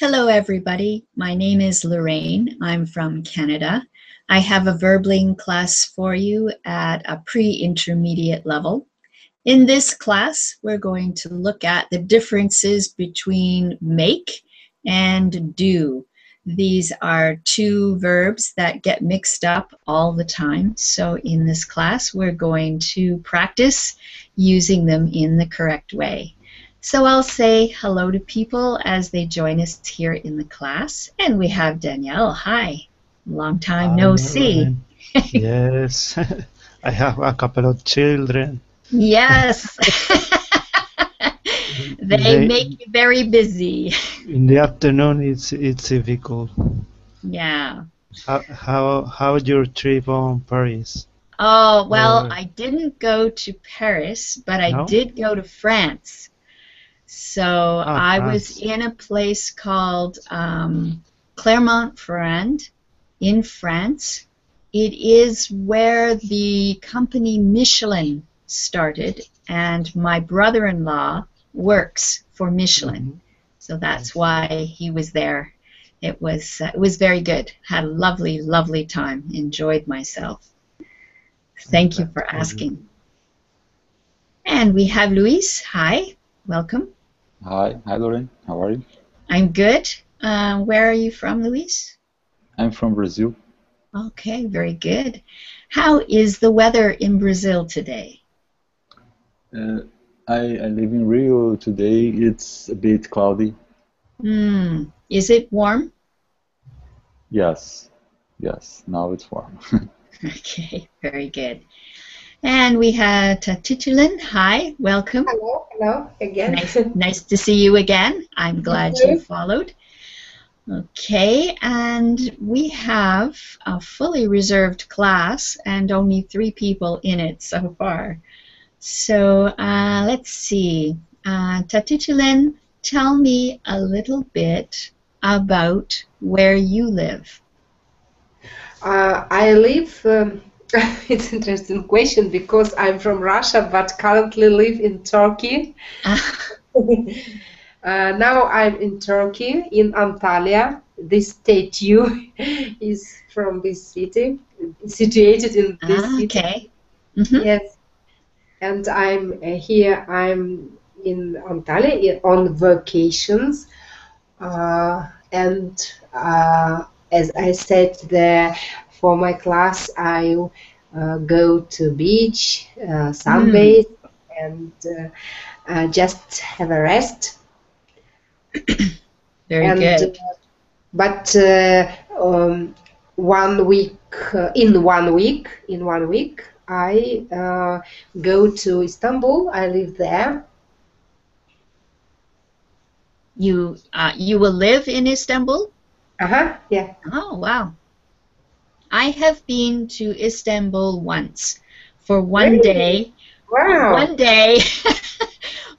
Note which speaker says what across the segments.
Speaker 1: Hello, everybody. My name is Lorraine. I'm from Canada. I have a Verbling class for you at a pre-intermediate level. In this class, we're going to look at the differences between make and do. These are two verbs that get mixed up all the time. So in this class, we're going to practice using them in the correct way. So I'll say hello to people as they join us here in the class. And we have Danielle. Hi. Long time
Speaker 2: Hi,
Speaker 1: no see.
Speaker 2: Lorraine. Yes, I have a couple of children.
Speaker 1: Yes.
Speaker 2: In
Speaker 1: They
Speaker 2: the
Speaker 1: make you very busy.
Speaker 2: in the afternoon, it's difficult.
Speaker 1: Yeah.
Speaker 2: How your trip on Paris?
Speaker 1: Oh, well,
Speaker 2: Or
Speaker 1: I didn't go to Paris, but I
Speaker 2: no?
Speaker 1: did go to France. So
Speaker 2: Ah,
Speaker 1: I was
Speaker 2: France.
Speaker 1: in a place called Clermont-Ferrand in France. It is where the company Michelin started, and my brother-in-law works for Michelin.
Speaker 2: Mm-hmm.
Speaker 1: So
Speaker 2: I
Speaker 1: that's
Speaker 2: see.
Speaker 1: why he was there. It was very good. Had a lovely, lovely time. Enjoyed myself. Thank you
Speaker 2: That's
Speaker 1: for
Speaker 2: very good.
Speaker 1: asking. And we have Luis. Hi, welcome.
Speaker 3: Hi Lauren, how are you?
Speaker 1: I'm good. Where are you from, Luis?
Speaker 3: I'm from Brazil.
Speaker 1: Okay, very good. How is the weather in Brazil today?
Speaker 3: Uh, I live in Rio today. It's a bit cloudy.
Speaker 1: Is it warm?
Speaker 3: Yes, yes, now it's warm.
Speaker 1: Okay, very good. And we had Titulen. Hi, welcome.
Speaker 4: Hello again.
Speaker 1: Nice to see you again. I'm
Speaker 4: You
Speaker 1: glad you
Speaker 4: too.
Speaker 1: followed. Okay, and we have a fully reserved class and only 3 people in it so far. So let's see. Tatuchilen, tell me a little bit about where you live.
Speaker 4: I live. It's an interesting question because I'm from Russia, but currently live in Turkey. Now I'm in Turkey, in Antalya. This statue is from this city, situated in this city.
Speaker 1: Okay. Mm-hmm.
Speaker 4: Yes, and I'm here. I'm in Antalya on vacations, and as I said there, for my class, I go to beach, sunbathe, and just have a rest.
Speaker 1: Very
Speaker 4: And
Speaker 1: good.
Speaker 4: but 1 week in 1 week, I go to Istanbul. I live there.
Speaker 1: You will live in Istanbul?
Speaker 4: Yeah.
Speaker 1: Oh, wow. I have been to Istanbul once for one
Speaker 4: Really?
Speaker 1: day.
Speaker 4: Wow.
Speaker 1: One day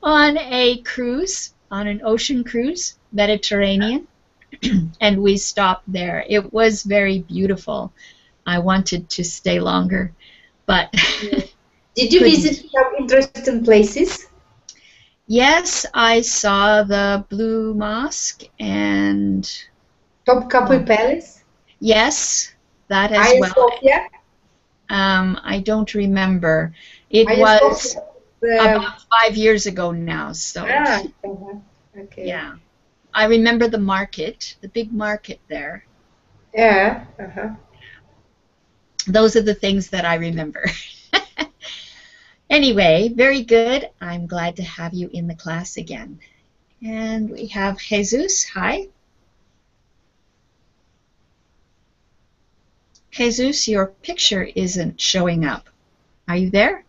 Speaker 1: on a cruise, on an ocean cruise, Mediterranean, and we stopped there. It was very beautiful. I wanted to stay longer, but
Speaker 4: Did you
Speaker 1: couldn't.
Speaker 4: visit some interesting places?
Speaker 1: Yes, I saw the Blue Mosque and
Speaker 4: Topkapi Palace,
Speaker 1: yes, that as
Speaker 4: Hagia
Speaker 1: well.
Speaker 4: Sophia.
Speaker 1: I don't remember. It
Speaker 4: Hagia
Speaker 1: was
Speaker 4: Sophia.
Speaker 1: about 5 years ago now, so
Speaker 4: Okay.
Speaker 1: yeah. I remember the market, the big market there.
Speaker 4: Yeah.
Speaker 1: Those are the things that I remember. Anyway, very good. I'm glad to have you in the class again. And we have Jesus. Hi. Jesus, your picture isn't showing up. Are you there?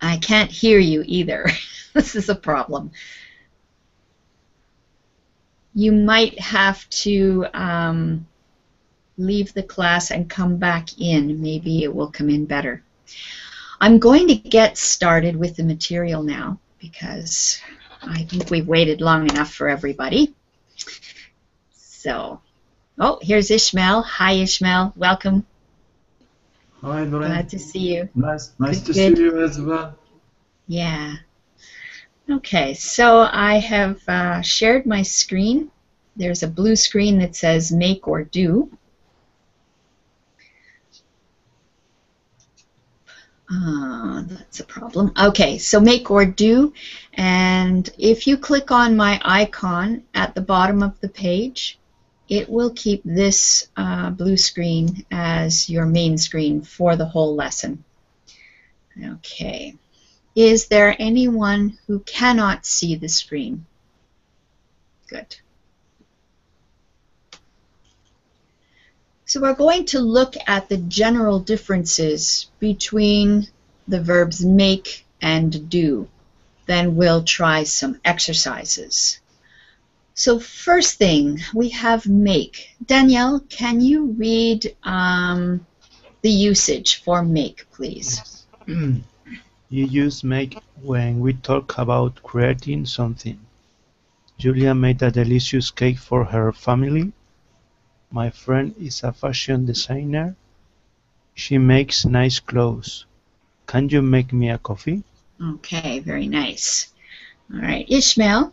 Speaker 1: I can't hear you either. This is a problem. You might have to leave the class and come back in. Maybe it will come in better. I'm going to get started with the material now because I think we've waited long enough for everybody. So, oh, here's Ishmael. Hi, Ishmael. Welcome.
Speaker 5: Hi, Lorraine.
Speaker 1: Glad to see you.
Speaker 5: Nice
Speaker 1: Good,
Speaker 5: to
Speaker 1: good.
Speaker 5: see you as well.
Speaker 1: Yeah. Okay, so I have shared my screen. There's a blue screen that says make or do. That's a problem. Okay, so make or do, and if you click on my icon at the bottom of the page, it will keep this blue screen as your main screen for the whole lesson. Okay. Is there anyone who cannot see the screen? Good. So we're going to look at the general differences between the verbs make and do. Then we'll try some exercises. So first thing, we have make. Danielle, can you read the usage for make, please?
Speaker 2: You use make when we talk about creating something. Julia made a delicious cake for her family. My friend is a fashion designer. She makes nice clothes. Can you make me a coffee?
Speaker 1: Okay, very nice. All right, Ishmael,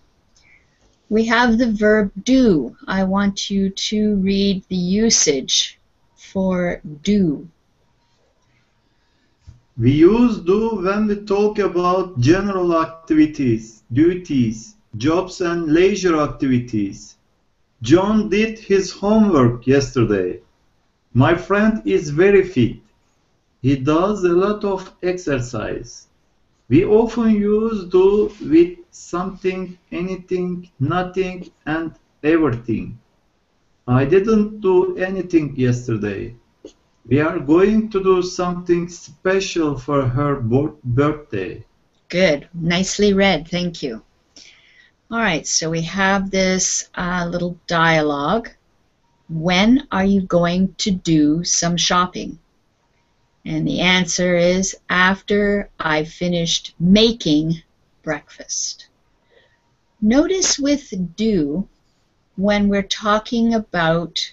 Speaker 1: we have the verb do. I want you to read the usage for do.
Speaker 5: We use do when we talk about general activities, duties, jobs and leisure activities. John did his homework yesterday. My friend is very fit. He does a lot of exercise. We often use do with something, anything, nothing, and everything. I didn't do anything yesterday. We are going to do something special for her birthday.
Speaker 1: Good, nicely read, thank you. All right, so we have this little dialogue. When are you going to do some shopping? And the answer is after I finished making breakfast. Notice with do, when we're talking about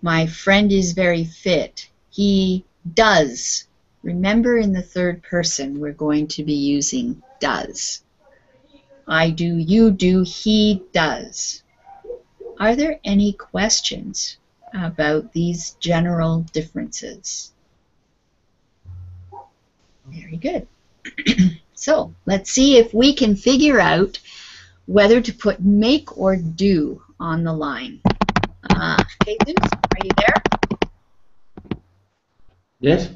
Speaker 1: my friend is very fit, he does. Remember, in the third person, we're going to be using does. I do, you do, he does. Are there any questions about these general differences? Very good. So let's see if we can figure out whether to put make or do on the line. Jesus, are you there?
Speaker 3: Yes?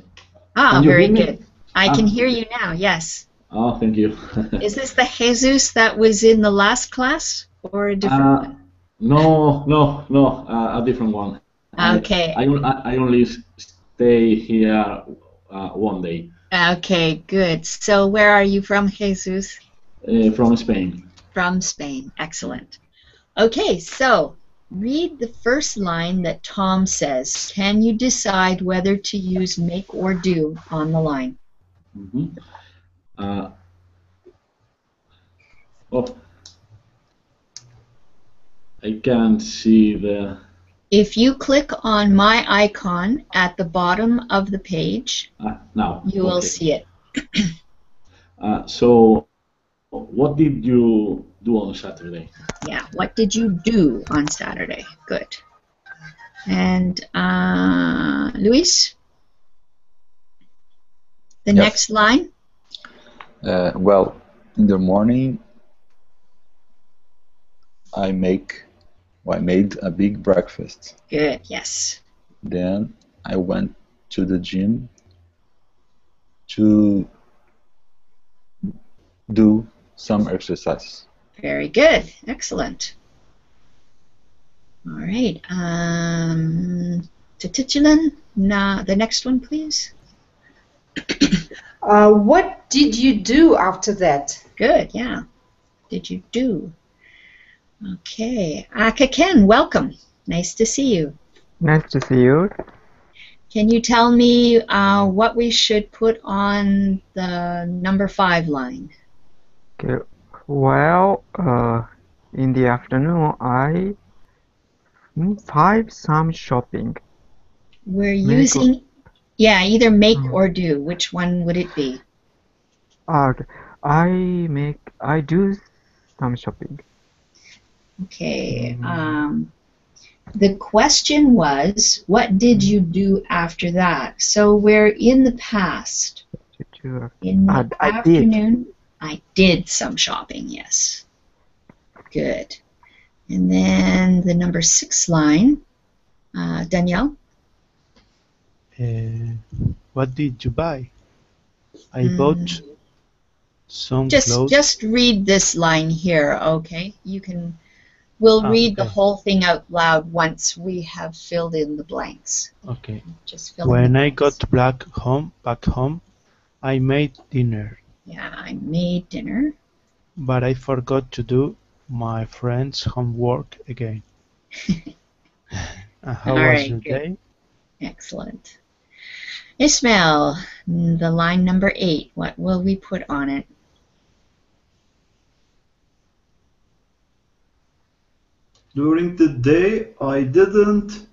Speaker 1: Ah,
Speaker 3: Can you
Speaker 1: very
Speaker 3: hear me?
Speaker 1: good. I can hear you now, yes.
Speaker 3: Oh, thank you.
Speaker 1: Is this the Jesus that was in the last class or a different one?
Speaker 3: No, a different one.
Speaker 1: Okay.
Speaker 3: I only stay here one day.
Speaker 1: Okay, good. So where are you from, Jesus?
Speaker 3: From Spain.
Speaker 1: From Spain. Excellent. Okay, so read the first line that Tom says. Can you decide whether to use make or do on the line?
Speaker 3: Mm-hmm. I can't see the...
Speaker 1: If you click on my icon at the bottom of the page,
Speaker 3: now.
Speaker 1: you will see it.
Speaker 3: So, what did you do on Saturday?
Speaker 1: Yeah, what did you do on Saturday? Good. And Luis? The
Speaker 6: Yes.
Speaker 1: next line?
Speaker 6: Well, in the morning, I made a big breakfast.
Speaker 1: Good, yes.
Speaker 6: Then I went to the gym to do some exercise.
Speaker 1: Very good. Excellent. All right. Titulan, the next one, please.
Speaker 4: What did you do after that?
Speaker 1: Good, yeah. Did you do? Okay. Akaken, welcome. Nice to see you.
Speaker 7: Nice to see you.
Speaker 1: Can you tell me what we should put on the number 5 line?
Speaker 7: Okay. Well, in the afternoon, I some shopping.
Speaker 1: We're using, yeah, either make or do. Which one would it be?
Speaker 7: Okay. I do some shopping.
Speaker 1: Okay. The question was, what did you do after that? So we're in the past. In the
Speaker 7: I did.
Speaker 1: afternoon, I did some shopping, yes. Good. And then the number 6 line, Danielle?
Speaker 2: What did you buy? I bought some clothes.
Speaker 1: Just read this line here, okay? We'll read the
Speaker 2: okay.
Speaker 1: whole thing out loud once we have filled in the blanks.
Speaker 2: Okay.
Speaker 1: Just fill in
Speaker 2: When
Speaker 1: the
Speaker 2: I
Speaker 1: blanks.
Speaker 2: got back home, I made dinner.
Speaker 1: Yeah, I made dinner.
Speaker 2: But I forgot to do my friend's homework again. How was your day?
Speaker 1: Excellent. Ismail, the line number 8, what will we put on it?
Speaker 5: During the day, I didn't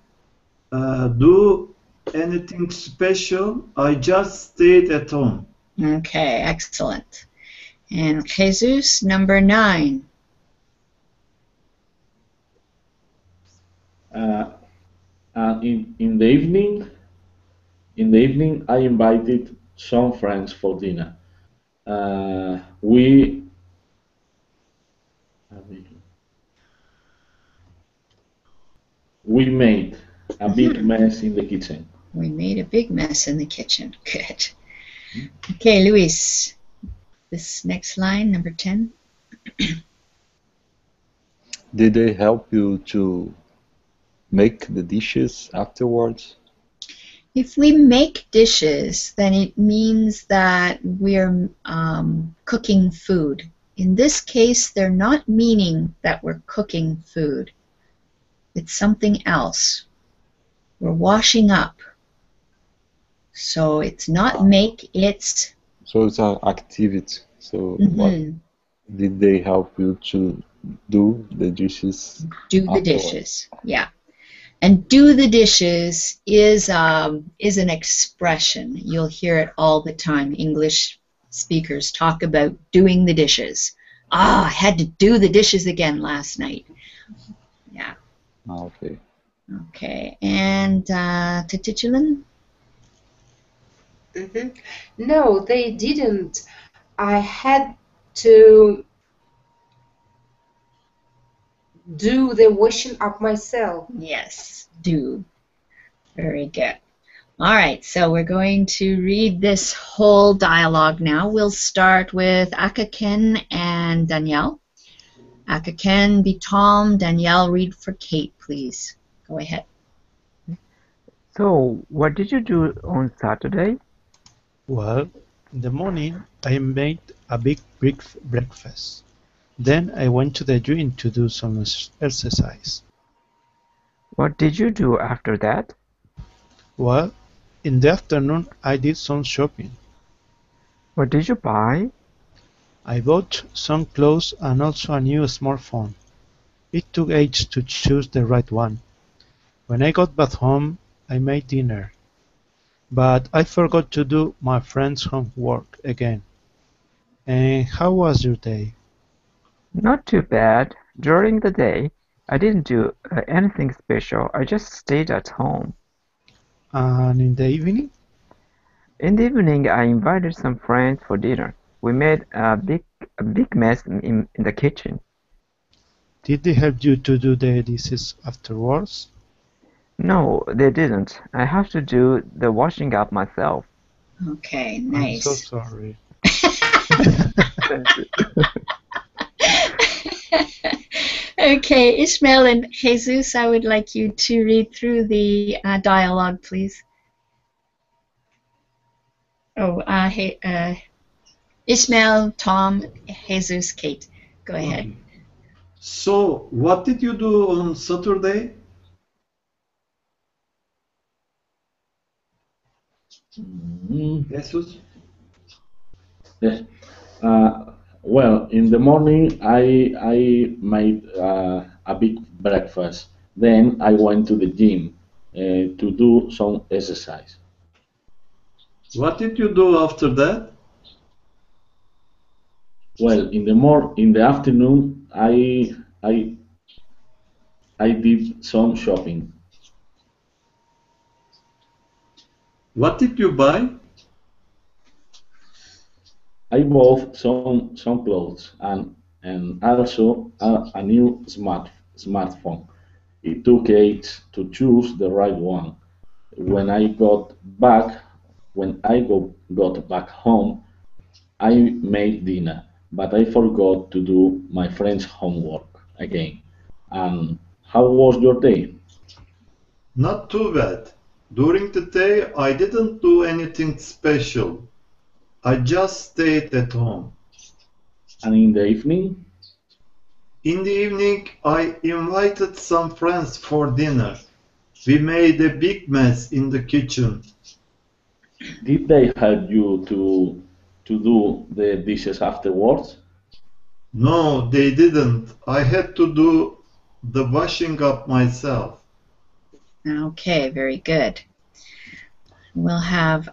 Speaker 5: do anything special. I just stayed at home.
Speaker 1: Okay, excellent. And Jesus, number 9.
Speaker 8: In the evening, I invited some friends for dinner. We made a big mess in the kitchen.
Speaker 1: We made a big mess in the kitchen. Good. Okay, Luis, this next line, number 10.
Speaker 6: Did they help you to make the dishes afterwards?
Speaker 1: If we make dishes, then it means that we're cooking food. In this case, they're not meaning that we're cooking food. It's something else. We're washing up. So it's not make, it's...
Speaker 6: So it's an activity. So what did they help you to do the dishes?
Speaker 1: Do the
Speaker 6: afterwards?
Speaker 1: dishes, yeah. And do the dishes is an expression. You'll hear it all the time. English speakers talk about doing the dishes. I had to do the dishes again last night. Yeah.
Speaker 6: Okay.
Speaker 1: Okay. And Titulan?
Speaker 4: No, they didn't. I had to do the washing up myself.
Speaker 1: Yes, do. Very good. All right, so we're going to read this whole dialogue now. We'll start with Akaken and Danielle. Akaken, be Tom. Danielle, read for Kate, please. Go ahead.
Speaker 7: So, what did you do on Saturday?
Speaker 2: Well, in the morning I made a big breakfast. Then I went to the gym to do some exercise.
Speaker 7: What did you do after that?
Speaker 2: Well, in the afternoon I did some shopping.
Speaker 7: What did you buy?
Speaker 2: I bought some clothes and also a new smartphone. It took ages to choose the right one. When I got back home, I made dinner. But I forgot to do my friend's homework again. And how was your day?
Speaker 7: Not too bad. During the day, I didn't do anything special. I just stayed at home.
Speaker 2: And in the evening?
Speaker 7: In the evening, I invited some friends for dinner. We made a big mess in the kitchen.
Speaker 2: Did they help you to do the dishes afterwards?
Speaker 7: No, they didn't. I have to do the washing up myself.
Speaker 1: Okay, nice.
Speaker 2: I'm so sorry.
Speaker 1: Okay, Ishmael and Jesus, I would like you to read through the dialogue, please. Oh, Ishmael, Tom, Jesus, Kate. Go ahead.
Speaker 5: Okay. So, what did you do on Saturday? Jesus?
Speaker 8: Yes. Well, in the morning, I made a big breakfast. Then I went to the gym to do some exercise.
Speaker 5: What did you do after that?
Speaker 8: Well, in the afternoon, I did some shopping.
Speaker 5: What did you buy?
Speaker 8: I bought some clothes and also a new smartphone. It took ages to choose the right one. When I got back, got back home, I made dinner, but I forgot to do my friend's homework again. And how was your day?
Speaker 5: Not too bad. During the day, I didn't do anything special. I just stayed at home.
Speaker 8: And in the evening?
Speaker 5: In the evening, I invited some friends for dinner. We made a big mess in the kitchen.
Speaker 8: Did they help you to do the dishes afterwards?
Speaker 5: No, they didn't. I had to do the washing up myself.
Speaker 1: Okay, very good. We'll have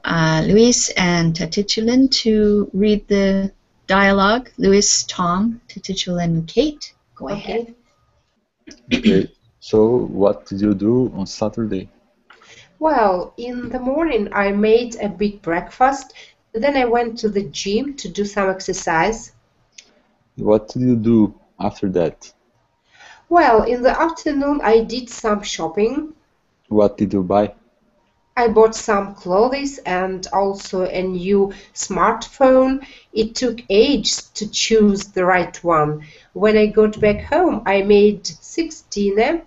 Speaker 1: Luis and Tatichulin to read the dialogue. Luis, Tom, Tatichulin, Kate. Go ahead.
Speaker 6: Okay. So, what did you do on Saturday?
Speaker 4: Well, in the morning I made a big breakfast. Then I went to the gym to do some exercise.
Speaker 6: What did you do after that?
Speaker 4: Well, in the afternoon I did some shopping.
Speaker 6: What did you buy?
Speaker 4: I bought some clothes and also a new smartphone. It took ages to choose the right one. When I got back home, I made 6 dinner,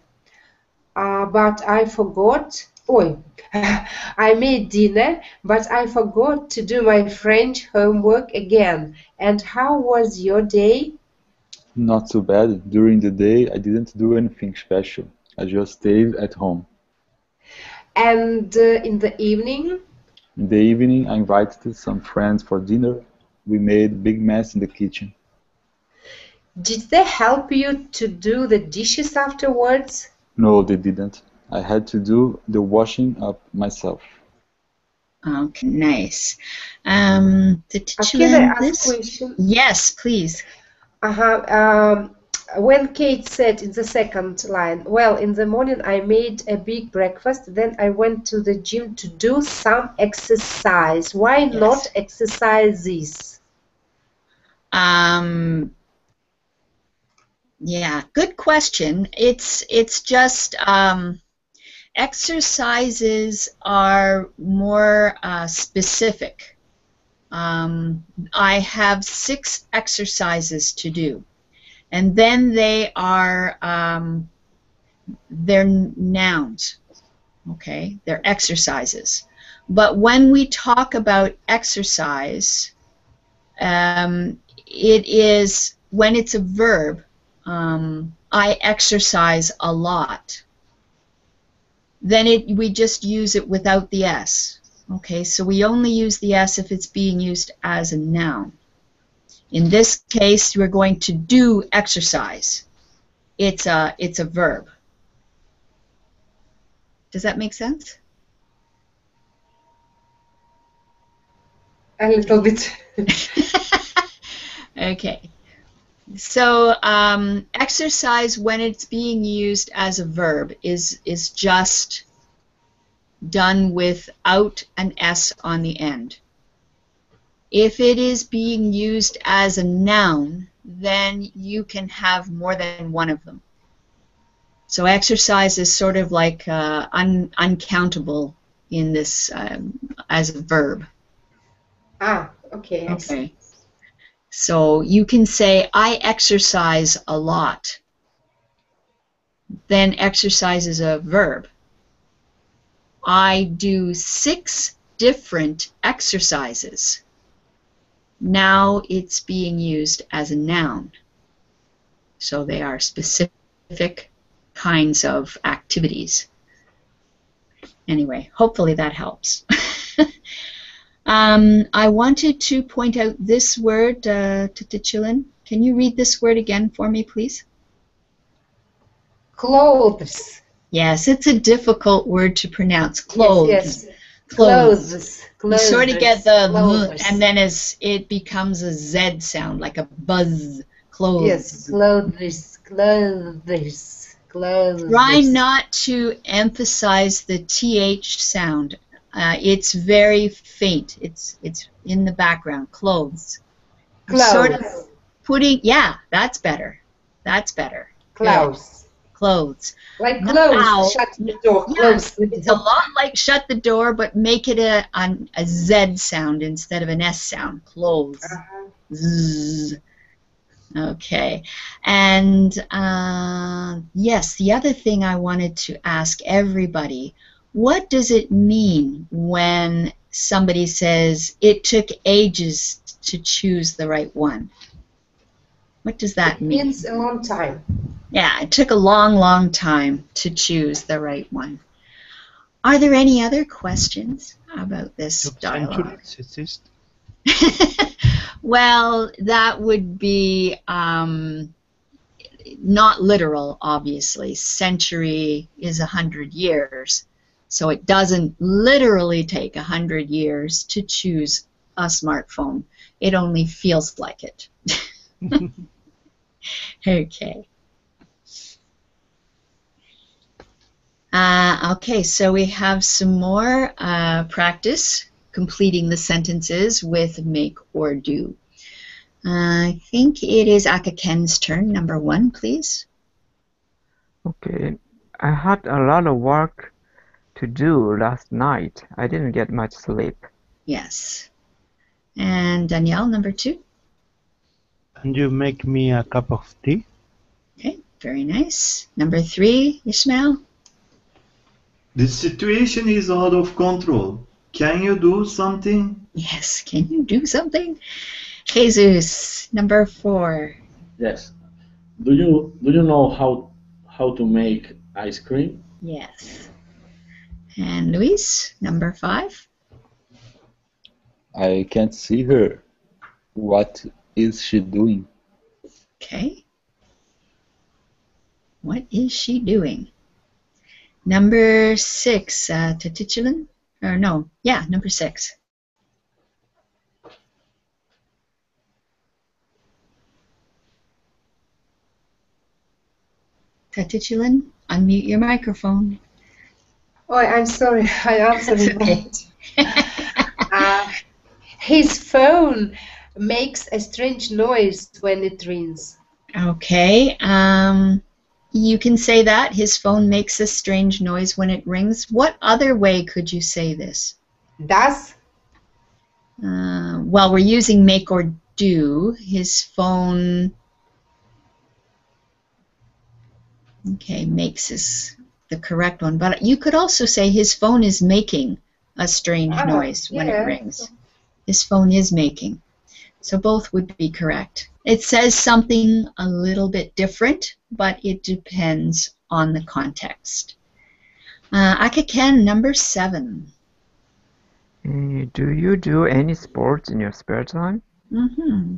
Speaker 4: but I forgot. Oh, I made dinner, but I forgot to do my French homework again. And how was your day?
Speaker 6: Not too bad. During the day, I didn't do anything special. I just stayed at home.
Speaker 4: And in the evening?
Speaker 6: In the evening, I invited some friends for dinner. We made a big mess in the kitchen.
Speaker 4: Did they help you to do the dishes afterwards?
Speaker 6: No, they didn't. I had to do the washing up myself.
Speaker 1: Okay, nice.
Speaker 4: Can I ask a question?
Speaker 1: Yes, please.
Speaker 4: When Kate said in the second line, well, in the morning I made a big breakfast, then I went to the gym to do some exercise. Why not exercises?
Speaker 1: Yeah, good question. It's just exercises are more specific. I have 6 exercises to do, and then they are they're nouns. Okay, they're exercises. But when we talk about exercise, it is when it's a verb. I exercise a lot. Then we just use it without the S. Okay, so we only use the S if it's being used as a noun. In this case, we're going to do exercise. It's a verb. Does that make sense?
Speaker 4: A little bit.
Speaker 1: Okay. So exercise, when it's being used as a verb, is just done without an S on the end. If it is being used as a noun, then you can have more than one of them. So exercise is sort of like uncountable in this as a verb.
Speaker 4: Okay. I see.
Speaker 1: So you can say, I exercise a lot. Then exercise is a verb. I do 6 different exercises. Now it's being used as a noun. So they are specific kinds of activities. Anyway, hopefully that helps. I wanted to point out this word, Tatichulin. Can you read this word again for me, please?
Speaker 4: Clothes.
Speaker 1: Yes, it's a difficult word to pronounce. Clothes.
Speaker 4: Yes.
Speaker 1: Clothes. You sort of get the
Speaker 4: clothes.
Speaker 1: and then it becomes a Z sound, like a buzz. Clothes.
Speaker 4: Yes, clothes.
Speaker 1: Try not to emphasize the TH sound. It's very faint. It's in the background. Clothes. Sort of putting, yeah, that's better. That's better.
Speaker 4: Clothes.
Speaker 1: Clothes.
Speaker 4: Like close. Shut the door. Close.
Speaker 1: Yeah, it's a lot like shut the door, but make it a Z sound instead of an S sound. Clothes. Zzz. Okay. And yes, the other thing I wanted to ask everybody, what does it mean when somebody says it took ages to choose the right one? What does that mean?
Speaker 4: It means a long time.
Speaker 1: Yeah, it took a long, long time to choose the right one. Are there any other questions about this dialogue?
Speaker 2: Exist?
Speaker 1: Well, that would be not literal, obviously. Century is 100 years, so it doesn't literally take 100 years to choose a smartphone. It only feels like it. Okay. Okay, so we have some more practice completing the sentences with make or do. I think it is Akaken's turn. Number 1, please.
Speaker 7: Okay. I had a lot of work to do last night. I didn't get much sleep.
Speaker 1: Yes. And Danielle, number 2.
Speaker 2: Can you make me a cup of tea?
Speaker 1: Okay, very nice. Number 3, Ishmael.
Speaker 5: The situation is out of control. Can you do something?
Speaker 1: Yes, can you do something? Jesus, number 4.
Speaker 8: Yes. Do you know how to make ice cream?
Speaker 1: Yes. And Luis, number 5.
Speaker 6: I can't see her. What is she doing?
Speaker 1: Okay. What is she doing? Number 6, Tatichilin? Or no, yeah, number 6. Tatichilin, unmute your microphone.
Speaker 4: Oh, I'm sorry. I answered
Speaker 1: That's okay.
Speaker 4: His phone makes a strange noise when it rings.
Speaker 1: Okay. You can say that. His phone makes a strange noise when it rings. What other way could you say this?
Speaker 4: Does?
Speaker 1: Well, we're using make or do. His phone... Okay, makes is the correct one. But you could also say his phone is making a strange noise when it rings. His phone is making. So both would be correct. It says something a little bit different, but it depends on the context. Akaken, number 7.
Speaker 7: Do you do any sports in your spare time?
Speaker 1: Mm-hmm.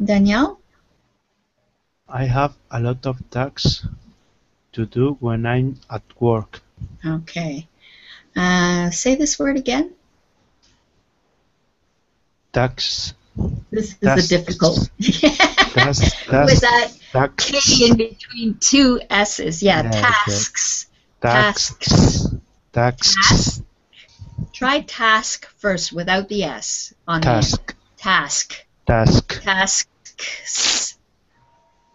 Speaker 1: Danielle?
Speaker 2: I have a lot of tasks to do when I'm at work.
Speaker 1: Okay. Say this word again.
Speaker 2: Tasks.
Speaker 1: This is a difficult. With that K in between 2 S's. Yeah, tasks.
Speaker 2: Tasks.
Speaker 1: Task. Try task first without the S on
Speaker 2: task.
Speaker 1: the end. Task.
Speaker 2: Task.
Speaker 1: Tasks.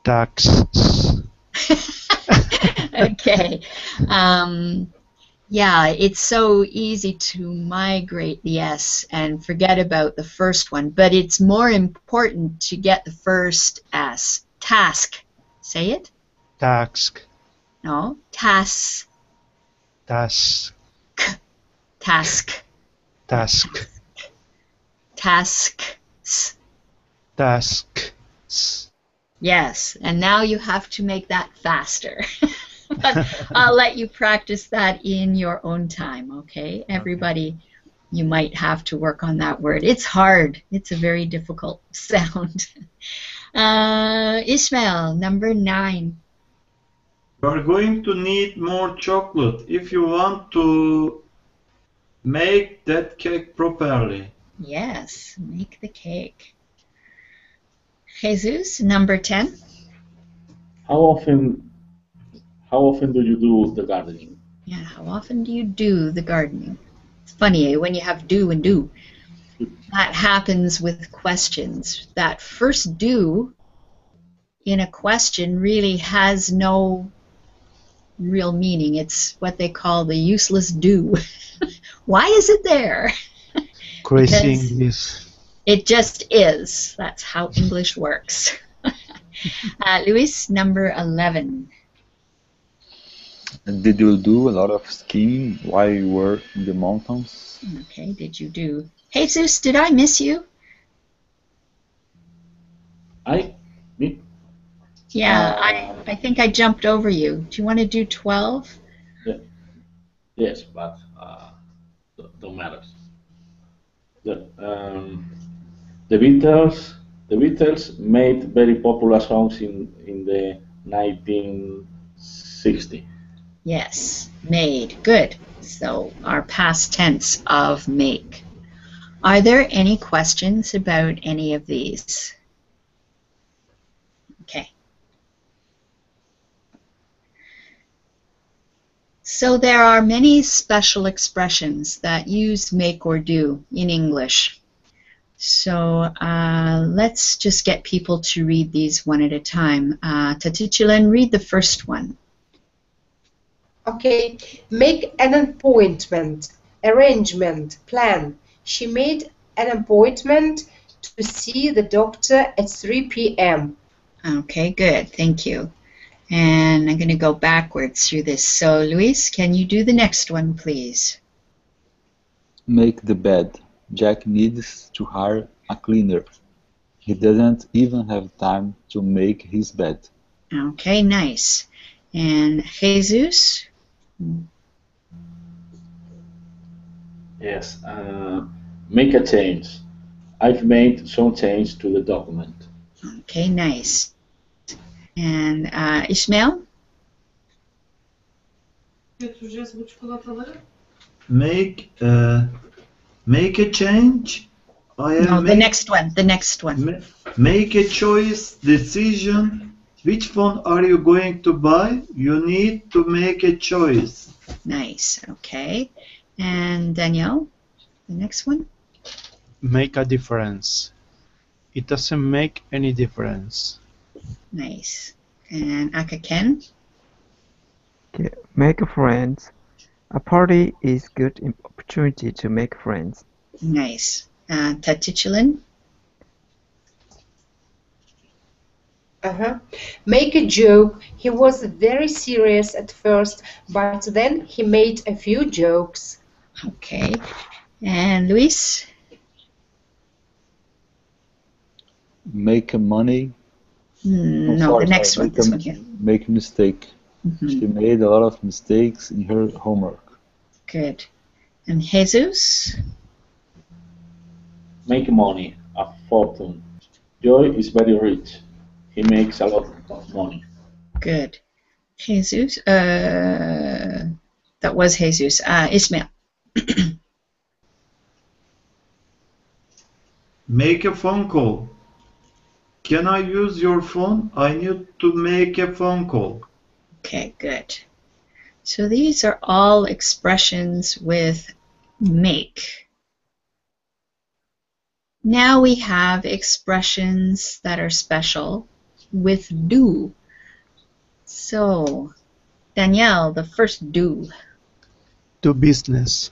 Speaker 2: Tasks.
Speaker 1: Okay. Yeah, it's so easy to migrate the S and forget about the first one, but it's more important to get the first S. Task. Say it?
Speaker 2: Task.
Speaker 1: No. Task.
Speaker 2: Task.
Speaker 1: Task.
Speaker 2: Task.
Speaker 1: Tasks.
Speaker 2: Tasks.
Speaker 1: Yes, and now you have to make that faster. But I'll let you practice that in your own time, okay? Everybody, you might have to work on that word. It's hard. It's a very difficult sound. Ishmael, number 9.
Speaker 5: You're going to need more chocolate if you want to Make that cake properly.
Speaker 1: Yes, make the cake. Jesus, number 10.
Speaker 8: How often do you do the gardening?
Speaker 1: Yeah, how often do you do the gardening? It's funny when you have do and do. That happens with questions. That first do in a question really has no real meaning. It's what they call the useless do. Why is it there?
Speaker 2: Crazy
Speaker 1: Because
Speaker 2: English.
Speaker 1: it just is. That's how English works. Luis, number 11.
Speaker 6: Did you do a lot of skiing while you were in the mountains?
Speaker 1: Okay, did you do? Jesus, did I miss you?
Speaker 8: Me?
Speaker 1: Yeah, I think I jumped over you. Do you want to do 12?
Speaker 8: Yeah, yes, but don't matter. The Beatles made very popular songs in the 1960s.
Speaker 1: Yes, made. Good. So our past tense of make. Are there any questions about any of these? Okay. So there are many special expressions that use make or do in English. So let's just get people to read these one at a time. Tatichilin, read the first one.
Speaker 4: Okay, make an appointment, arrangement, plan. She made an appointment to see the doctor at 3 p.m.
Speaker 1: Okay, good. Thank you. And I'm going to go backwards through this. So, Luis, can you do the next one, please?
Speaker 6: Make the bed. Jack needs to hire a cleaner. He doesn't even have time to make his bed.
Speaker 1: Okay, nice. And Jesus?
Speaker 8: Yes, make a change. I've made some change to the document.
Speaker 1: Okay, nice. And Ishmael?
Speaker 5: Make a change.
Speaker 1: No, the next one. The next one.
Speaker 5: Make a choice, decision. Which phone are you going to buy? You need to make a choice.
Speaker 1: Nice. Okay. And Danielle, the next one.
Speaker 2: Make a difference. It doesn't make any difference.
Speaker 1: Nice. And Akaken?
Speaker 7: Okay. Make friends. A party is good opportunity to make friends.
Speaker 1: Nice. Tatichilin?
Speaker 4: Make a joke. He was very serious at first, but then he made a few jokes.
Speaker 1: Okay. And Luis?
Speaker 6: Make money.
Speaker 1: The next one. This one here.
Speaker 6: Make a mistake. She made a lot of mistakes in her homework.
Speaker 1: Good. And Jesus?
Speaker 8: Make money, a fortune. Joy is very rich. He makes a lot of money.
Speaker 1: Good. Jesus? That was Jesus. Ismail?
Speaker 5: Make a phone call. Can I use your phone? I need to make a phone call.
Speaker 1: Okay, good. So these are all expressions with make. Now we have expressions that are special with do. So, Danielle, the first do.
Speaker 2: Do business.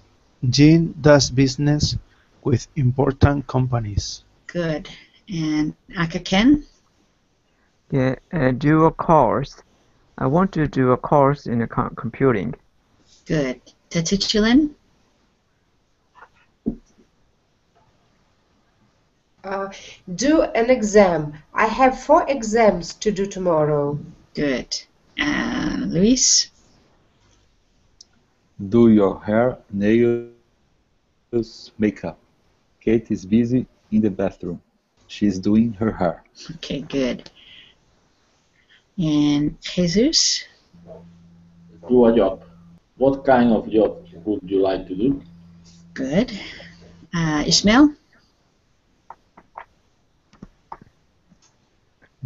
Speaker 2: Jean does business with important companies.
Speaker 1: Good. And Akaken?
Speaker 7: Yeah, do a course. I want to do a course in computing.
Speaker 1: Good. Tatichilin?
Speaker 4: Do an exam. I have 4 exams to do tomorrow.
Speaker 1: Good. Luis?
Speaker 6: Do your hair, nails, makeup. Kate is busy in the bathroom. She's doing her hair.
Speaker 1: Okay, good. And Jesus?
Speaker 8: Do a job. What kind of job would you like to do?
Speaker 1: Good. Ismail?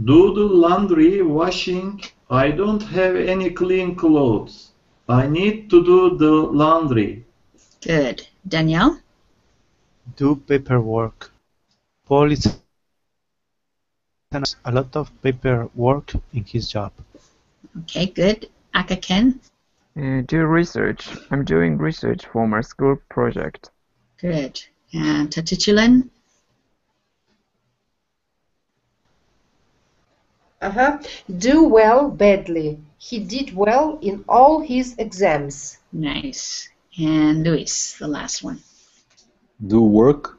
Speaker 5: Do the laundry, washing. I don't have any clean clothes. I need to do the laundry.
Speaker 1: Good. Danielle?
Speaker 2: Do paperwork. Paul is a lot of paperwork in his job.
Speaker 1: Okay, good. Akaken?
Speaker 7: Do research. I'm doing research for my school project.
Speaker 1: Good. And Tatichulin?
Speaker 4: Do well badly. He did well in all his exams.
Speaker 1: Nice. And Luis, the last one.
Speaker 6: Do work.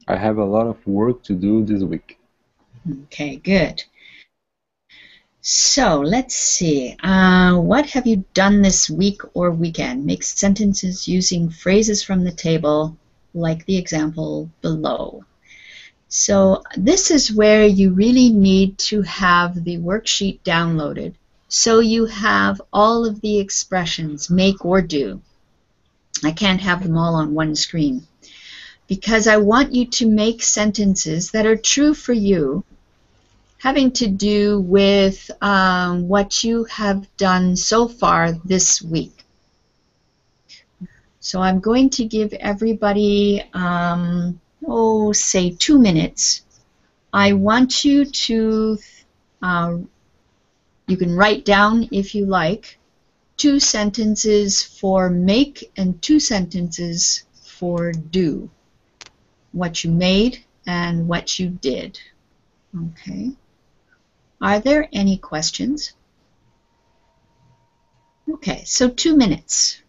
Speaker 6: I have a lot of work to do this week.
Speaker 1: Okay, good. So let's see. What have you done this week or weekend? Make sentences using phrases from the table, like the example below. So this is where you really need to have the worksheet downloaded, so you have all of the expressions, make or do. I can't have them all on one screen, because I want you to make sentences that are true for you, having to do with what you have done so far this week. So I'm going to give everybody, say 2 minutes. I want you to, you can write down, if you like, 2 sentences for make and 2 sentences for do. What you made and what you did. Okay. Are there any questions? Okay, so 2 minutes.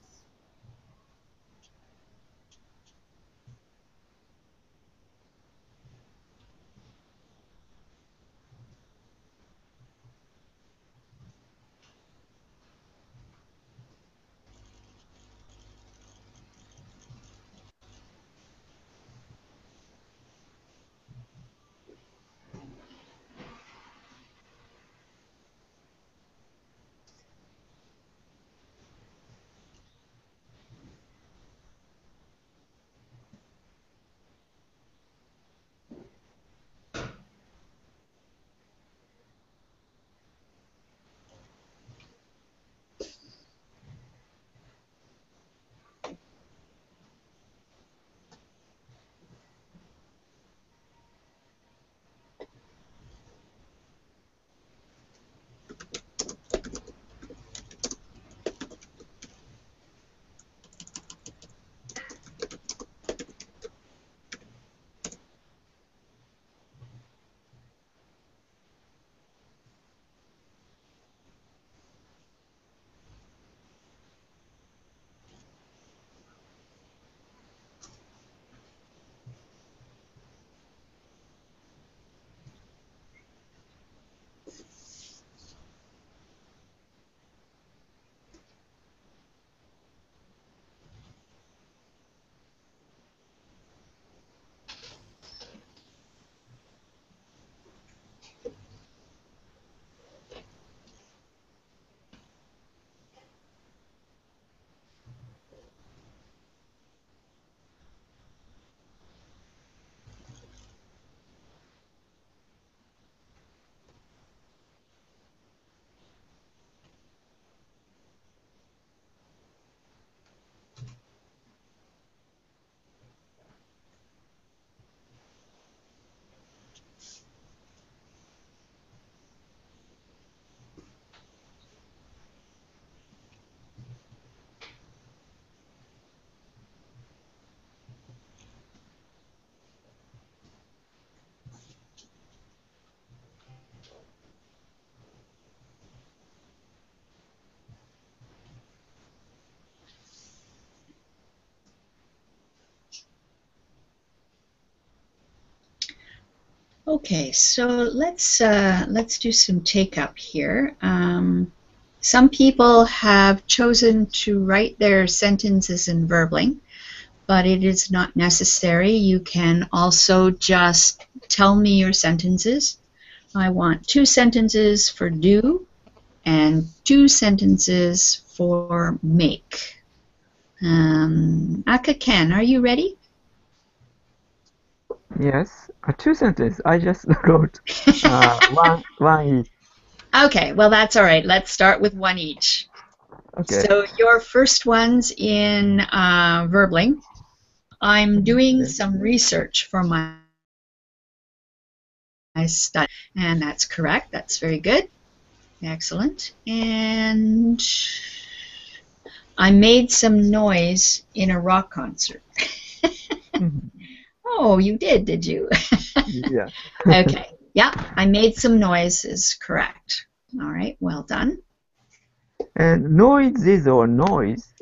Speaker 1: Okay, so let's do some take-up here. Some people have chosen to write their sentences in Verbling, but it is not necessary. You can also just tell me your sentences. I want 2 sentences for do and 2 sentences for make. Aka Ken, are you ready?
Speaker 7: Yes, 2 sentences. I just wrote one each.
Speaker 1: Okay, well, that's all right. Let's start with one each.
Speaker 7: Okay.
Speaker 1: So your first one's in Verbling. I'm doing
Speaker 7: Okay.
Speaker 1: some research for my study, and that's correct. That's very good. Excellent. And I made some noise in a rock concert.
Speaker 7: Mhm.
Speaker 1: Oh, you did you?
Speaker 7: Yeah.
Speaker 1: Okay. Yeah, I made some noises. Correct. All right. Well done.
Speaker 7: And noises or noise,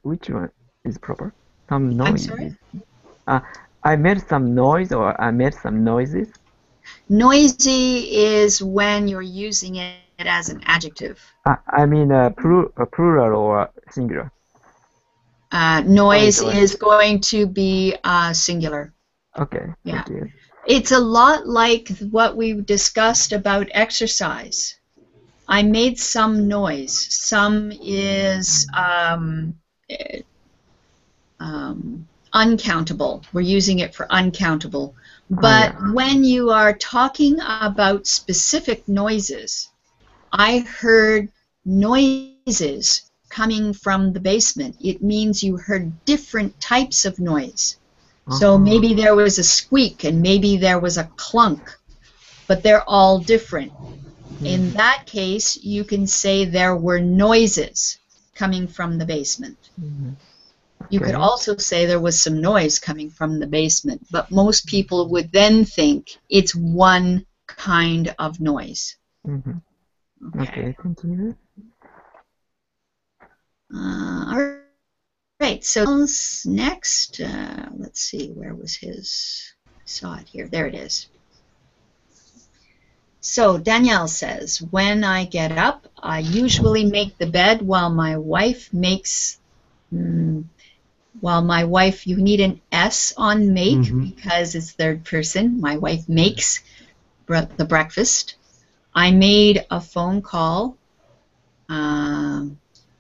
Speaker 7: which one is proper? Some
Speaker 1: I'm
Speaker 7: noises.
Speaker 1: sorry?
Speaker 7: I made some noise or I made some noises.
Speaker 1: Noisy is when you're using it as an adjective.
Speaker 7: I mean a plural or singular.
Speaker 1: Noise
Speaker 7: Noise.
Speaker 1: is going to be singular.
Speaker 7: Okay,
Speaker 1: Yeah.
Speaker 7: thank you.
Speaker 1: It's a lot like what we discussed about exercise. I made some noise. Some is uncountable. We're using it for uncountable. But
Speaker 7: yeah.
Speaker 1: when you are talking about specific noises, I heard noises coming from the basement. It means you heard different types of noise. So maybe there was a squeak and maybe there was a clunk, but they're all different. In that case, you can say there were noises coming from the basement. You could
Speaker 7: Okay.
Speaker 1: also say there was some noise coming from the basement, but most people would then think it's one kind of noise.
Speaker 7: Okay, thank you.
Speaker 1: All right, so next, let's see, where was his? I saw it here. There it is. So Danielle says, when I get up, I usually make the bed while my wife makes, you need an S on make because it's third person. My wife makes the breakfast. I made a phone call.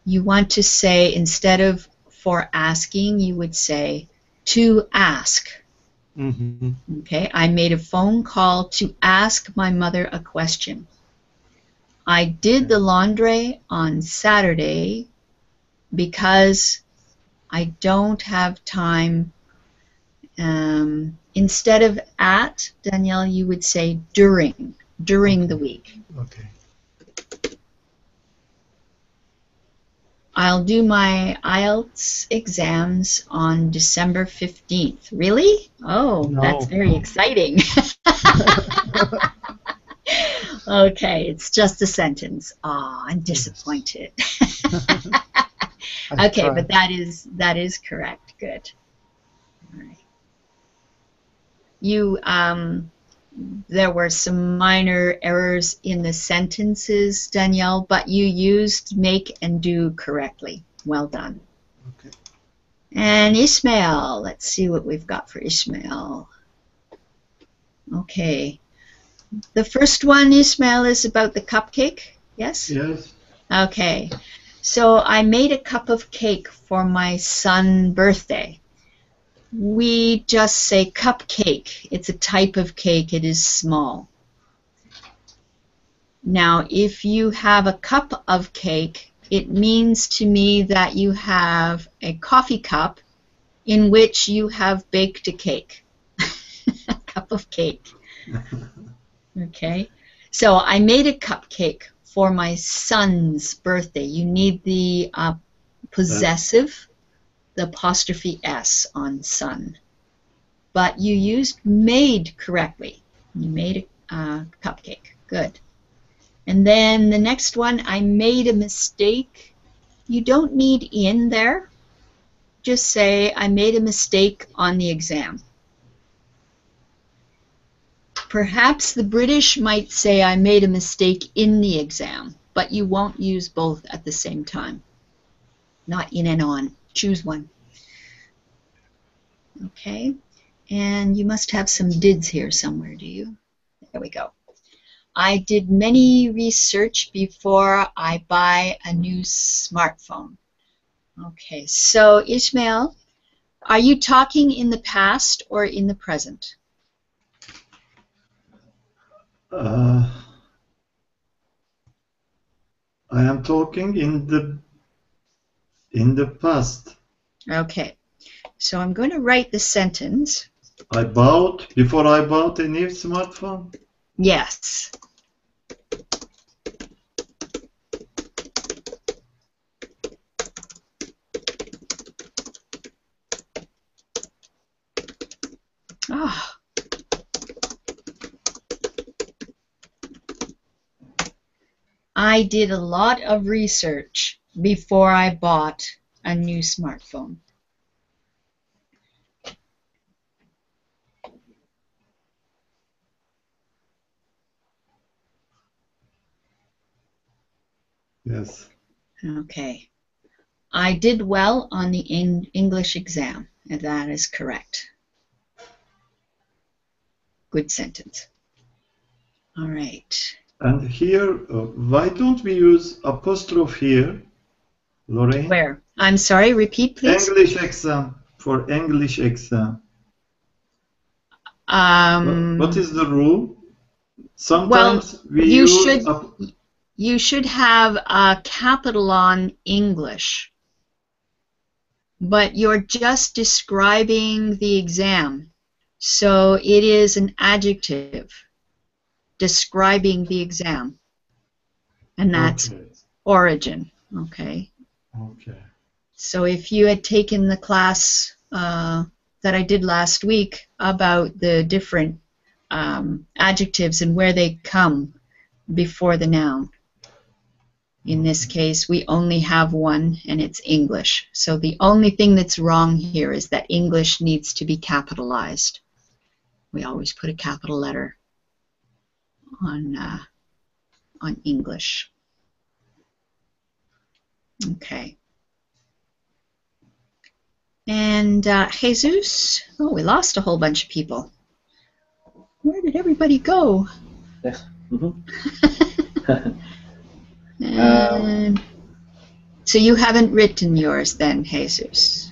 Speaker 1: You want to say, instead of for asking, you would say to ask. Okay, I made a phone call to ask my mother a question. I did the laundry on Saturday because I don't have time. Instead of at, Danielle, you would say during the week.
Speaker 2: Okay.
Speaker 1: I'll do my IELTS exams on December 15th. Really? Oh,
Speaker 2: No.
Speaker 1: That's very exciting. Okay, it's just a sentence. Oh, I'm disappointed. Okay, but that is correct. Good. All right. You there were some minor errors in the sentences, Danielle, but you used make and do correctly. Well done.
Speaker 2: Okay.
Speaker 1: And Ishmael, let's see what we've got for Ishmael. Okay. The first one, Ishmael, is about the cupcake, yes?
Speaker 5: Yes.
Speaker 1: Okay. So I made a cup of cake for my son's birthday. We just say cupcake. It's a type of cake. It is small. Now, if you have a cup of cake, it means to me that you have a coffee cup in which you have baked a cake. A cup of cake. Okay. So I made a cupcake for my son's birthday. You need the possessive, the apostrophe S on son. But you used made correctly. You made a cupcake. Good. And then the next one, I made a mistake. You don't need in there. Just say, I made a mistake on the exam. Perhaps the British might say, I made a mistake in the exam, but you won't use both at the same time. Not in and on. Choose one. Okay. And you must have some dids here somewhere, do you? There we go. I did many research before I buy a new smartphone. Okay, so Ishmael, are you talking in the past or in the present?
Speaker 5: I am talking in the past.
Speaker 1: Okay, so I'm going to write the sentence.
Speaker 5: Before I bought a new smartphone.
Speaker 1: Yes. Ah. I did a lot of research before I bought a new smartphone.
Speaker 5: Yes.
Speaker 1: Okay. I did well on the English exam, and that is correct. Good sentence. All right.
Speaker 5: And here, why don't we use apostrophe here, Lorraine?
Speaker 1: Where? I'm sorry, repeat please.
Speaker 5: English exam, for English exam. What is the rule? Sometimes
Speaker 1: you should have a capital on English, but you're just describing the exam. So it is an adjective describing the exam. And that's origin, okay?
Speaker 5: Okay.
Speaker 1: So if you had taken the class that I did last week about the different adjectives and where they come before the noun. In this case, we only have one, and it's English. So the only thing that's wrong here is that English needs to be capitalized. We always put a capital letter on English. Okay. And Jesus, oh, we lost a whole bunch of people. Where did everybody go?
Speaker 8: Yes.
Speaker 1: And so you haven't written yours then, Jesus?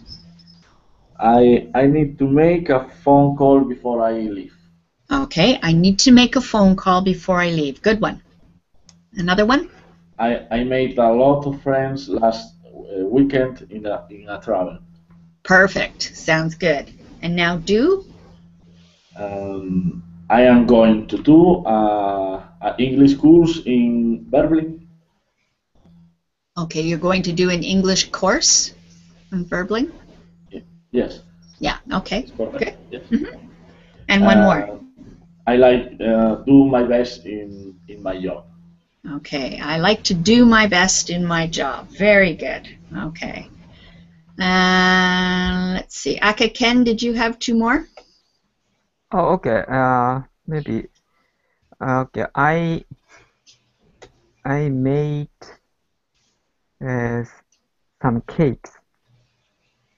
Speaker 8: I need to make a phone call before I leave.
Speaker 1: Okay, I need to make a phone call before I leave. Good one. Another one?
Speaker 8: I made a lot of friends last weekend in a travel.
Speaker 1: Perfect. Sounds good. And now do?
Speaker 8: I am going to do an English course in Berlin.
Speaker 1: Okay, you're going to do an English course in Berlin?
Speaker 8: Yes.
Speaker 1: Yeah, okay.
Speaker 8: Good. Yes.
Speaker 1: Mm-hmm. And one more.
Speaker 8: I like do my best in my job.
Speaker 1: Okay, I like to do my best in my job. Very good. Okay. Let's see. Aka Ken, did you have two more?
Speaker 7: Oh, okay. Maybe. Okay, I made some cakes.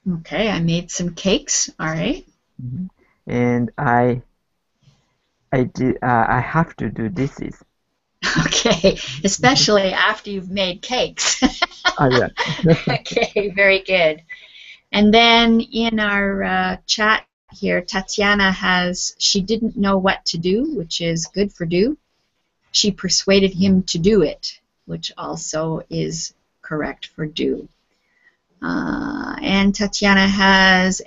Speaker 1: Okay, I made some cakes. All right.
Speaker 7: Mm-hmm. And I have to do dishes.
Speaker 1: Okay, especially after you've made cakes.
Speaker 7: Oh, yeah.
Speaker 1: Okay, very good. And then in our chat here, Tatiana she didn't know what to do, which is good for do. She persuaded him to do it, which also is correct for do. And Tatiana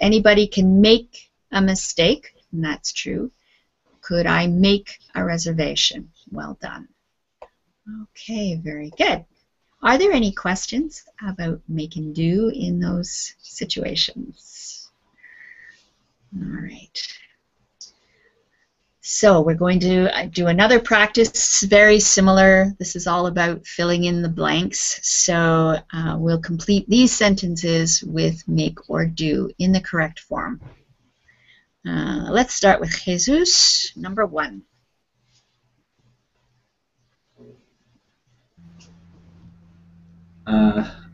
Speaker 1: anybody can make a mistake, and that's true. Could I make a reservation? Well done. Okay, very good. Are there any questions about make and do in those situations? All right. So we're going to do another practice, very similar. This is all about filling in the blanks. So we'll complete these sentences with make or do in the correct form. Let's start with Jesus, number 1.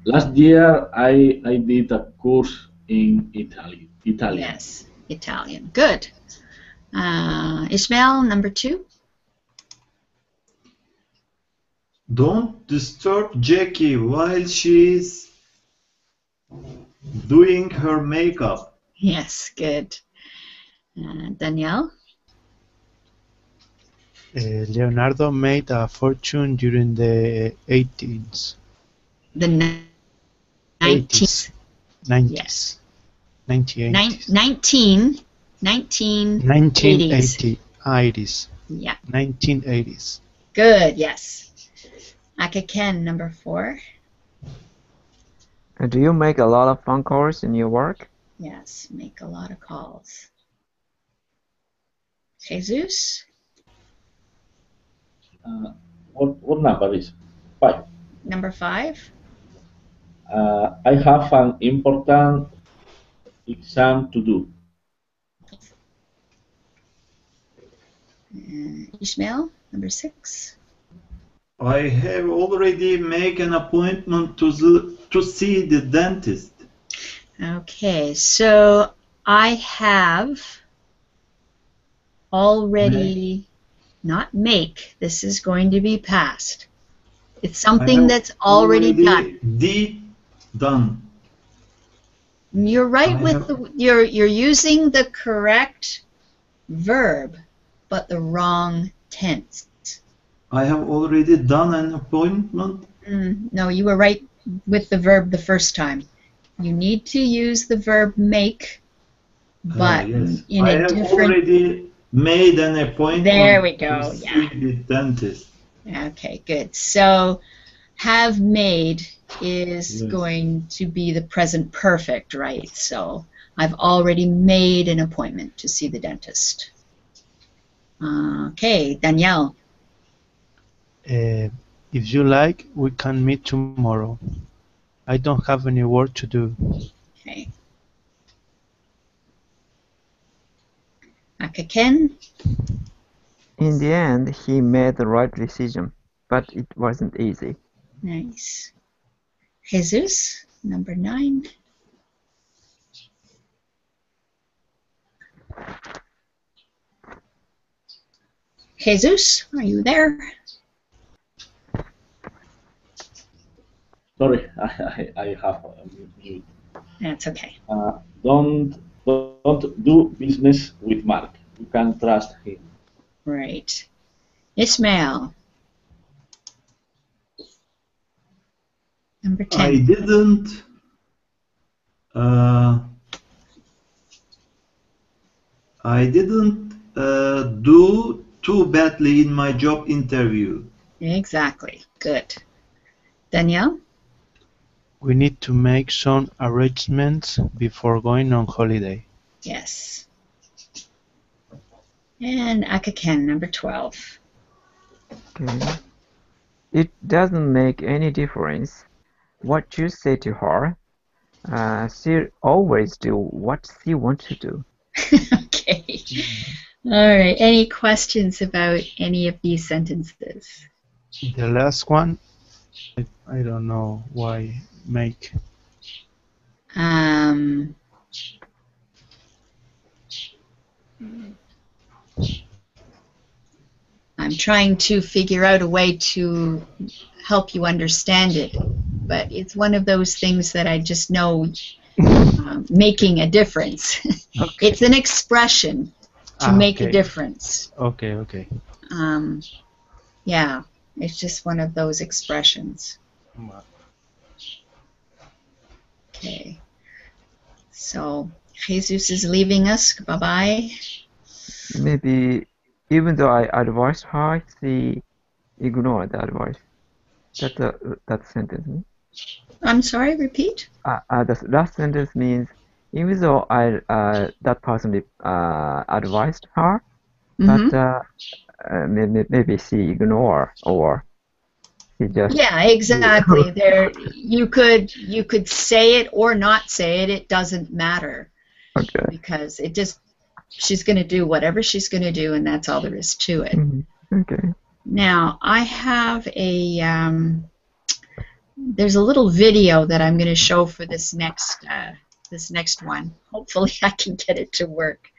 Speaker 8: Last year, I did a course in Italian.
Speaker 1: Yes, Italian. Good. Ishmael, number 2.
Speaker 5: Don't disturb Jackie while she's doing her makeup.
Speaker 1: Yes, good. Danielle?
Speaker 2: Leonardo made a fortune during the 18th.
Speaker 1: The 19th.
Speaker 2: 90s.
Speaker 1: Yes.
Speaker 2: 1980s.
Speaker 1: 1980s.
Speaker 2: 1980s.
Speaker 1: Yeah.
Speaker 2: 1980s.
Speaker 1: Good, yes. Ken, number 4.
Speaker 7: Do you make a lot of phone calls in your work?
Speaker 1: Yes, make a lot of calls. Jesus?
Speaker 8: What number is 5?
Speaker 1: Number 5.
Speaker 8: I have an important exam to do.
Speaker 1: Ishmael, number 6.
Speaker 5: I have already made an appointment to see the dentist.
Speaker 1: Okay, so I have already, not make, this is going to be past. It's something that's already done.
Speaker 5: Done.
Speaker 1: You're right with you're using the correct verb, but the wrong tense.
Speaker 5: I have already done an appointment.
Speaker 1: No, you were right with the verb the first time. You need to use the verb make, but
Speaker 5: Yes.
Speaker 1: in
Speaker 5: I
Speaker 1: a
Speaker 5: have
Speaker 1: different...
Speaker 5: already made an appointment
Speaker 1: There we go,
Speaker 5: to
Speaker 1: yeah.
Speaker 5: see the dentist.
Speaker 1: Okay, good. So have made is going to be the present perfect, right? So I've already made an appointment to see the dentist. Okay, Danielle.
Speaker 2: If you like, we can meet tomorrow. I don't have any work to do.
Speaker 1: Okay. Ken?
Speaker 7: In the end, he made the right decision, but it wasn't easy.
Speaker 1: Nice. Jesus, number 9. Jesus, are you there?
Speaker 8: Sorry, I have mute.
Speaker 1: That's okay.
Speaker 8: Don't do business with Mark. You can trust him.
Speaker 1: Right. Ismail. Number 10.
Speaker 5: I didn't do too badly in my job interview.
Speaker 1: Exactly. Good. Danielle?
Speaker 2: We need to make some arrangements before going on holiday.
Speaker 1: Yes. And Ken, number 12.
Speaker 7: Okay. It doesn't make any difference what you say to her. She'll always do what she wants to do.
Speaker 1: Okay. All right. Any questions about any of these sentences?
Speaker 2: The last one, I don't know why make.
Speaker 1: I'm trying to figure out a way to help you understand it, but it's one of those things that I just know making a difference.
Speaker 2: Okay.
Speaker 1: It's an expression to make a difference.
Speaker 2: Okay, okay.
Speaker 1: Yeah, it's just one of those expressions. Okay. So Jesus is leaving us. Bye-bye.
Speaker 7: Maybe even though I advised her, she ignored the advice. That sentence.
Speaker 1: I'm sorry, repeat?
Speaker 7: The last sentence means even though that person advised her, but maybe she ignored or she just...
Speaker 1: Yeah, exactly. There, you could say it or not say it. It doesn't matter.
Speaker 7: Okay.
Speaker 1: Because it just, she's going to do whatever she's going to do, and that's all there is to it.
Speaker 7: Okay.
Speaker 1: Now, I have there's a little video that I'm going to show for this next one. Hopefully I can get it to work.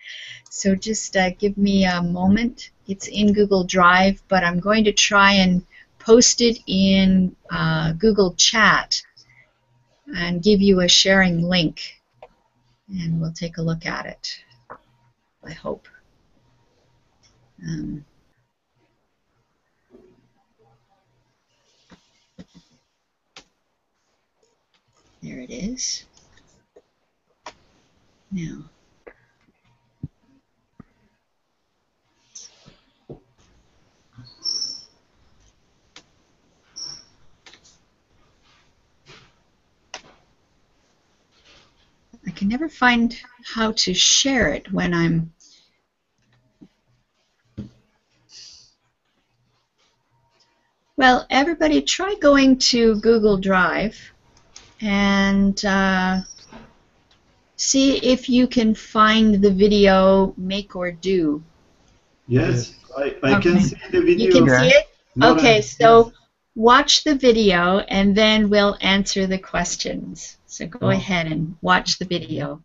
Speaker 1: So just give me a moment. It's in Google Drive, but I'm going to try and post it in Google Chat and give you a sharing link, and we'll take a look at it, I hope. There it is. Now, I can never find how to share it when I'm... Well, everybody try going to Google Drive and see if you can find the video Make or Do.
Speaker 5: Yes, I can
Speaker 1: Okay.
Speaker 5: see the video.
Speaker 1: You can
Speaker 7: Yeah.
Speaker 1: see it?
Speaker 5: Laura,
Speaker 1: Okay, so watch the video and then we'll answer the questions. So go
Speaker 5: Oh.
Speaker 1: ahead and watch the video.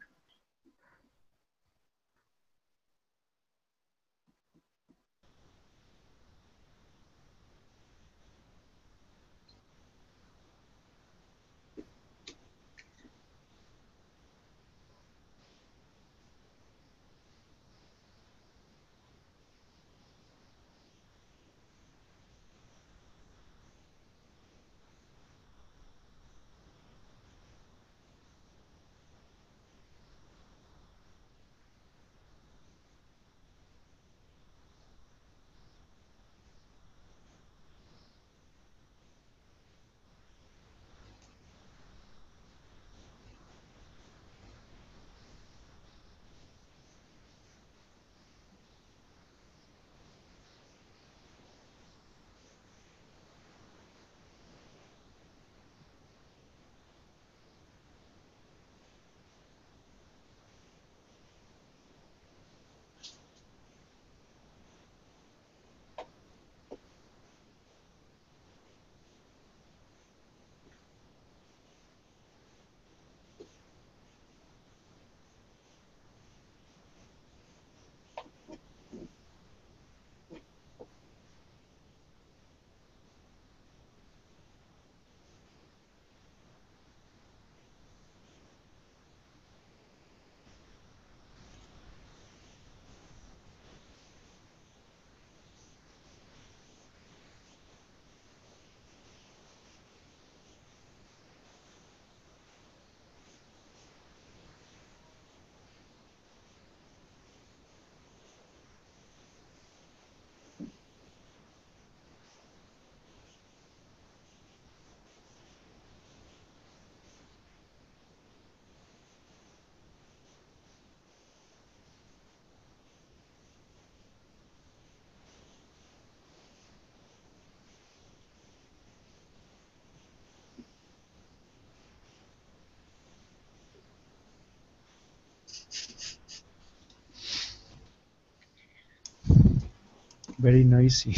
Speaker 2: Very noisy.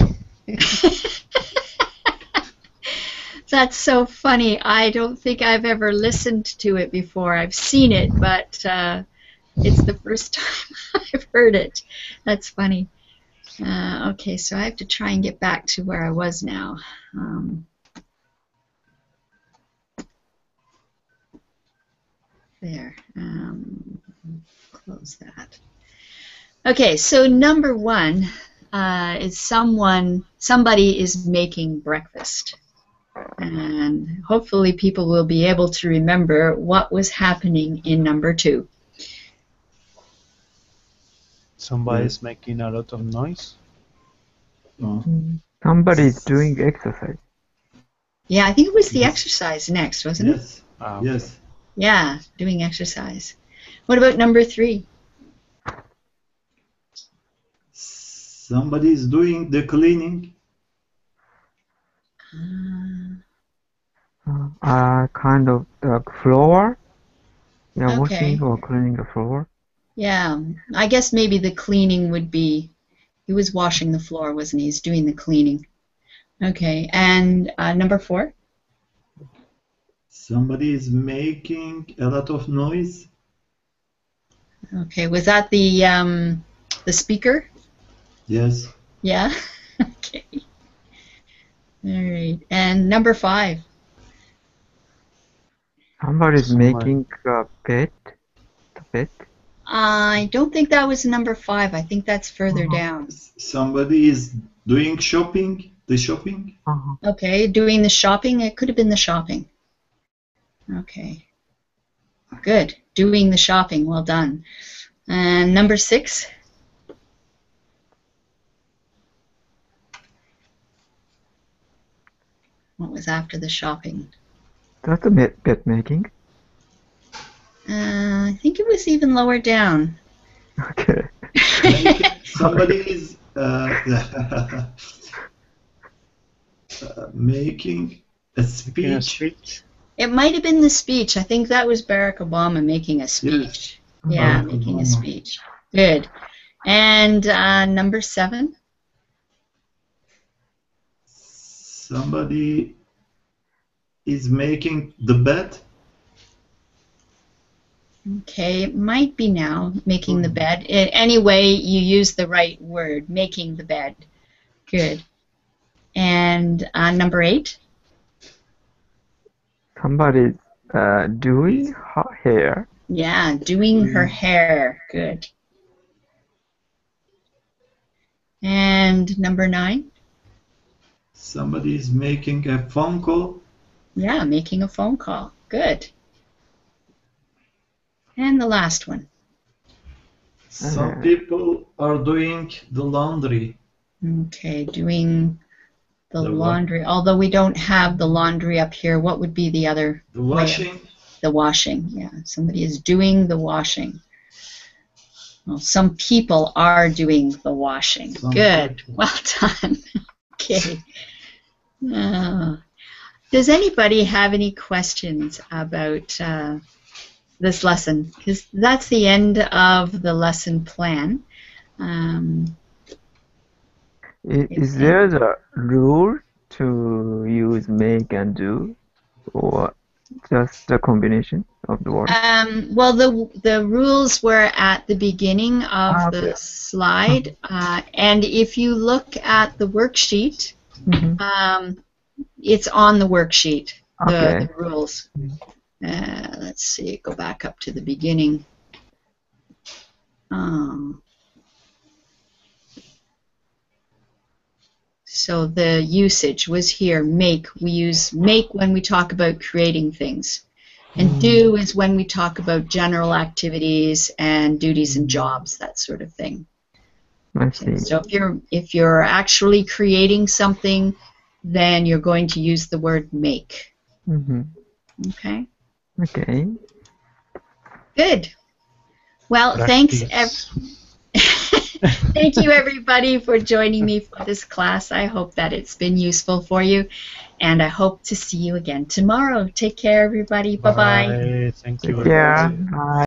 Speaker 1: That's so funny. I don't think I've ever listened to it before. I've seen it, but it's the first time I've heard it. That's funny. Okay, so I have to try and get back to where I was now. There. Close that. Okay, so number one is somebody is making breakfast. And hopefully people will be able to remember what was happening in number two.
Speaker 2: Somebody's making a lot of noise.
Speaker 7: Somebody is doing exercise.
Speaker 1: Yeah, I think it was the exercise next, wasn't it?
Speaker 5: Yes.
Speaker 2: Ah,
Speaker 5: Yes.
Speaker 1: Yeah, doing exercise. What about number three?
Speaker 5: Somebody is doing the cleaning.
Speaker 7: Kind of the floor. Yeah,
Speaker 1: Okay.
Speaker 7: washing or cleaning the floor.
Speaker 1: Yeah, I guess maybe the cleaning would be, he was washing the floor, wasn't he? He's doing the cleaning. Okay, and number four?
Speaker 5: Somebody is making a lot of noise.
Speaker 1: Okay, was that the speaker?
Speaker 5: Yes.
Speaker 1: Yeah? Okay. All right, and number five?
Speaker 7: Somebody's
Speaker 2: Somebody.
Speaker 7: making a bed. The bed.
Speaker 1: I don't think that was number 5. I think that's further down.
Speaker 5: Somebody is doing shopping. The shopping.
Speaker 1: Okay, doing the shopping. It could have been the shopping. Okay. Good. Doing the shopping. Well done. And number 6. What was after the shopping?
Speaker 7: That's the bed making.
Speaker 1: I think it was even lower down.
Speaker 7: Okay.
Speaker 5: Somebody is making a
Speaker 2: Making a
Speaker 5: speech.
Speaker 2: speech.
Speaker 1: It might have been the speech. I think that was Barack Obama making a speech. Yeah,
Speaker 5: Barack
Speaker 1: making a
Speaker 5: Obama.
Speaker 1: speech. Good. And number 7.
Speaker 5: Somebody is making the bed.
Speaker 1: Okay, it might be now, making the bed. Anyway, you use the right word, making the bed. Good. And number 8.
Speaker 7: Somebody's doing her hair.
Speaker 1: Yeah, doing her hair. Good. And number 9.
Speaker 5: Somebody is making a phone call.
Speaker 1: Yeah, making a phone call. Good. And the last one.
Speaker 5: Some people are doing the laundry.
Speaker 1: Okay, doing the
Speaker 5: The what?
Speaker 1: laundry. Although we don't have the laundry up here, what would be the other
Speaker 5: The
Speaker 1: way of-
Speaker 5: washing.
Speaker 1: The washing, yeah. Somebody is doing the washing. Well, some people are doing the washing.
Speaker 5: Some
Speaker 1: Good.
Speaker 5: people.
Speaker 1: Well done. Okay. Does anybody have any questions about this lesson? Because that's the end of the lesson plan.
Speaker 7: Is there the rule to use make and do, or just a combination of the words?
Speaker 1: Well, the rules were at the beginning of the slide, and if you look at the worksheet, it's on the worksheet, the rules. Let's see, go back up to the beginning. So the usage was here, make. We use make when we talk about creating things. And do is when we talk about general activities and duties and jobs, that sort of thing.
Speaker 7: I see.
Speaker 1: So if you're actually creating something, then you're going to use the word make. Okay?
Speaker 7: Okay.
Speaker 1: Good. Well, thanks. Thank you, everybody, for joining me for this class. I hope that it's been useful for you, and I hope to see you again tomorrow. Take care, everybody. Bye-bye.
Speaker 2: Thank you.
Speaker 7: Yeah. Bye.